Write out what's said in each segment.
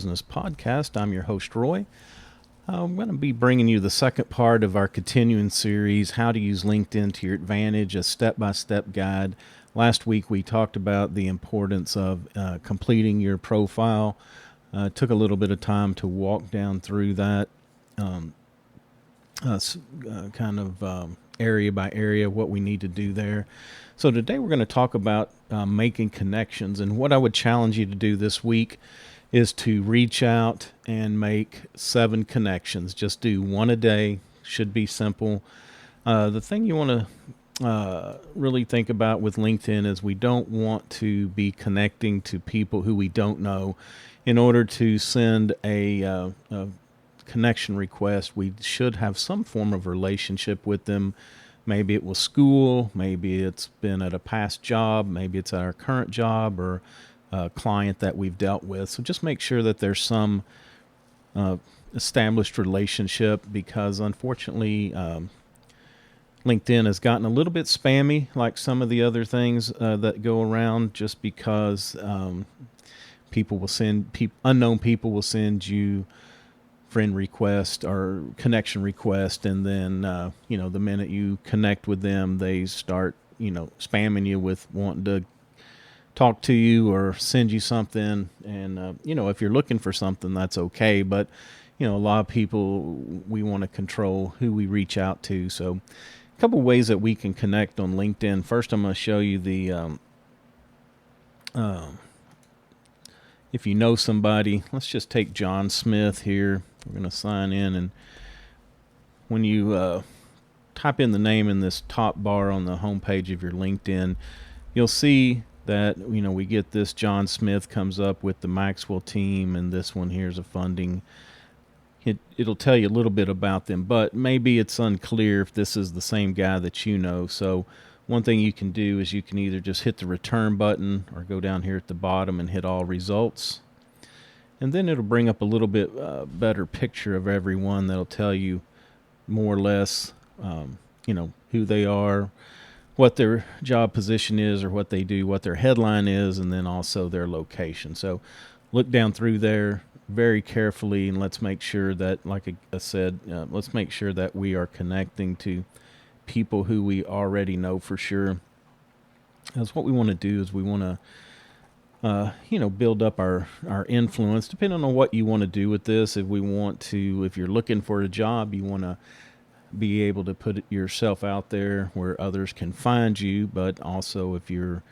Business Podcast. I'm your host, Roy. I'm going to be bringing you the second part of our continuing series, How to Use LinkedIn to Your Advantage, a step by step guide. Last week, we talked about the importance of completing your profile. Took a little bit of time to walk down through that um, area by area, what we need to do there. So, today we're going to talk about making connections. And what I would challenge you to do this week is to reach out and make 7 connections. Just do one a day. Should be simple. The thing you want to really think about with LinkedIn is we don't want to be connecting to people who we don't know. In order to send a connection request, we should have some form of relationship with them. Maybe it was school, maybe it's been at a past job, maybe it's at our current job, or client that we've dealt with. So just make sure that there's some established relationship, because unfortunately LinkedIn has gotten a little bit spammy, like some of the other things that go around, just because people will send unknown people will send you friend request or connection request, and then the minute you connect with them, they start spamming you with wanting to talk to you or send you something. And if you're looking for something, that's okay, but a lot of people, we want to control who we reach out to. So a couple ways that we can connect on LinkedIn. First, I'm going to show you the if you know somebody. Let's just take John Smith here. We're going to sign in, and when you type in the name in this top bar on the homepage of your LinkedIn, you'll see that we get this John Smith comes up with the Maxwell team, and this one here is a funding. It'll tell you a little bit about them, but maybe it's unclear if this is the same guy that you know. So one thing you can do is you can either just hit the return button or go down here at the bottom and hit all results. And then it'll bring up a little bit better picture of everyone. That'll tell you more or less, who they are, what their job position is or what they do, what their headline is, and then also their location. So look down through there very carefully, and let's make sure that, like I said, let's make sure that we are connecting to people who we already know for sure. Because what we want to do is we want to build up our influence, depending on what you want to do with this. If you're looking for a job, you want to be able to put yourself out there where others can find you. But also, if you're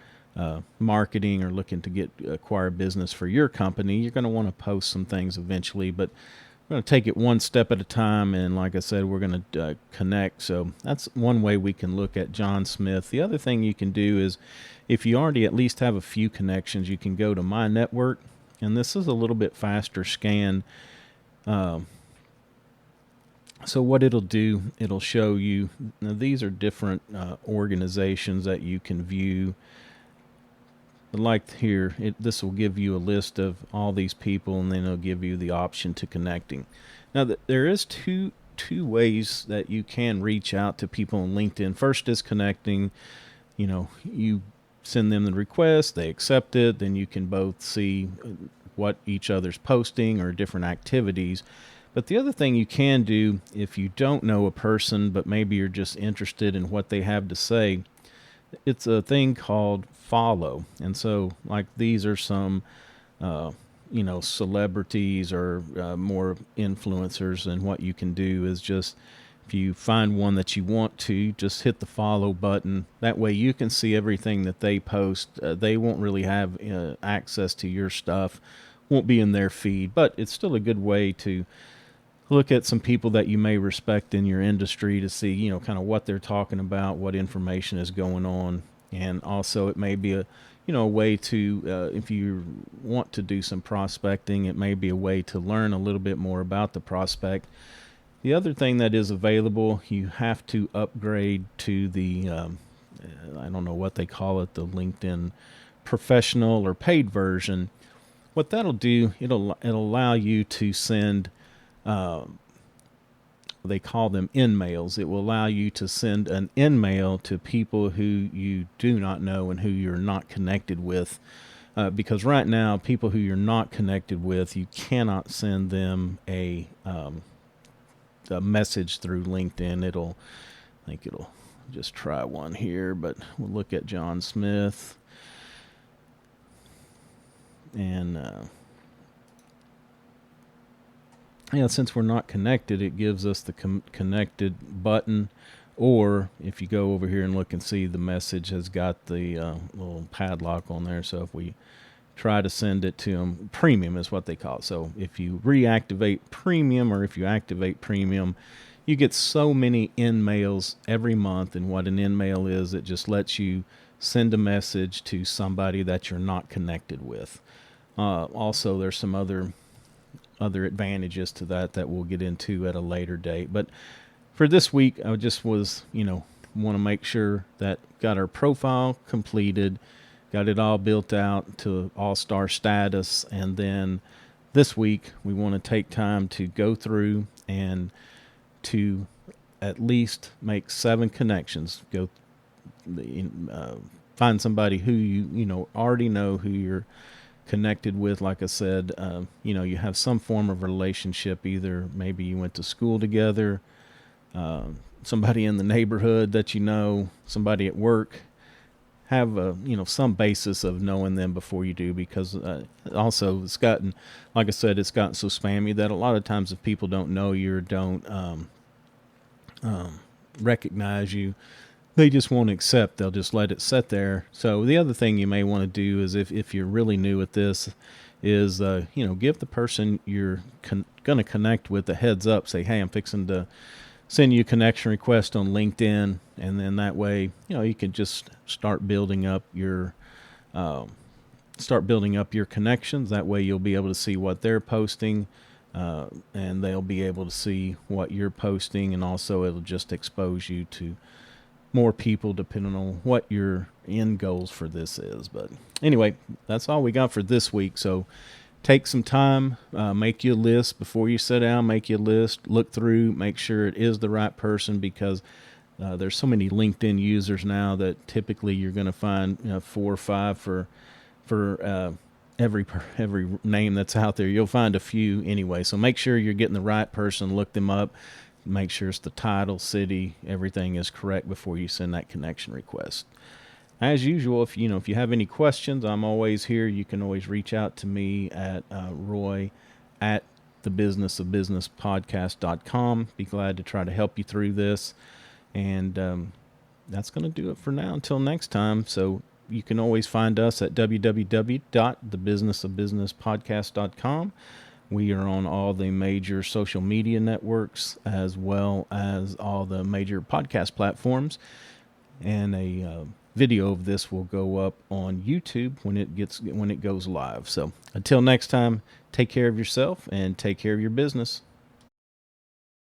marketing or looking to acquire business for your company, you're going to want to post some things eventually. But we're going to take it one step at a time, and like I said, we're going to connect. So that's one way we can look at John Smith. The other thing you can do is, if you already at least have a few connections, you can go to My Network, and this is a little bit faster scan. So what it'll do, it'll show you, now these are different organizations that you can view. Like here, this will give you a list of all these people, and then it'll give you the option to connecting. Now, there is two ways that you can reach out to people on LinkedIn. First is connecting. You send them the request, they accept it, then you can both see what each other's posting or different activities. But the other thing you can do, if you don't know a person, but maybe you're just interested in what they have to say, it's a thing called follow. And so, like, these are some, celebrities or more influencers. And what you can do is just, if you find one that you want to, just hit the follow button. That way you can see everything that they post. They won't really have access to your stuff, won't be in their feed, but it's still a good way to look at some people that you may respect in your industry to see, kind of what they're talking about, what information is going on. And also, it may be a way to, if you want to do some prospecting, it may be a way to learn a little bit more about the prospect. The other thing that is available, you have to upgrade to the, I don't know what they call it, the LinkedIn professional or paid version. What that'll do, it'll allow you to send, they call them in-mails. It will allow you to send an in-mail to people who you do not know and who you're not connected with. because right now, people who you're not connected with, you cannot send them a message through LinkedIn. I think it'll just try one here, but we'll look at John Smith. And since we're not connected, it gives us the connected button. Or if you go over here and look and see, the message has got the little padlock on there. So if we try to send it to them, premium is what they call it. So if you reactivate premium, or if you activate premium, you get so many in-mails every month. And what an in-mail is, it just lets you send a message to somebody that you're not connected with. Also, there's some other advantages to that we'll get into at a later date. But for this week, I just was, want to make sure that got our profile completed, got it all built out to all-star status. And then this week, we want to take time to go through and to at least make 7 connections. Find somebody who you already know, who you're connected with. Like I said, you have some form of relationship. Either maybe you went to school together, somebody in the neighborhood that somebody at work. Have some basis of knowing them before you do, because also it's gotten, like I said, it's gotten so spammy that a lot of times if people don't know you or don't recognize you, they just won't accept. They'll just let it sit there. So the other thing you may want to do is, if you're really new at this, is give the person you're going to connect with a heads up. Say, hey, I'm fixing to send you a connection request on LinkedIn, and then that way you can just start building up your connections. That way you'll be able to see what they're posting, and they'll be able to see what you're posting, and also it'll just expose you to more people depending on what your end goals for this is. But anyway, that's all we got for this week. So take some time, make you a list before you sit down, make you a list, look through, make sure it is the right person, because there's so many LinkedIn users now that typically you're going to find 4 or 5 for every name that's out there. You'll find a few anyway. So make sure you're getting the right person, look them up, make sure it's the title, city, everything is correct before you send that connection request. As usual, if you have any questions, I'm always here. You can always reach out to me at Roy at thebusinessofbusinesspodcast.com. Be glad to try to help you through this. And that's going to do it for now until next time. So you can always find us at www.thebusinessofbusinesspodcast.com. We are on all the major social media networks, as well as all the major podcast platforms. And a video of this will go up on YouTube when it goes live. So until next time, take care of yourself and take care of your business.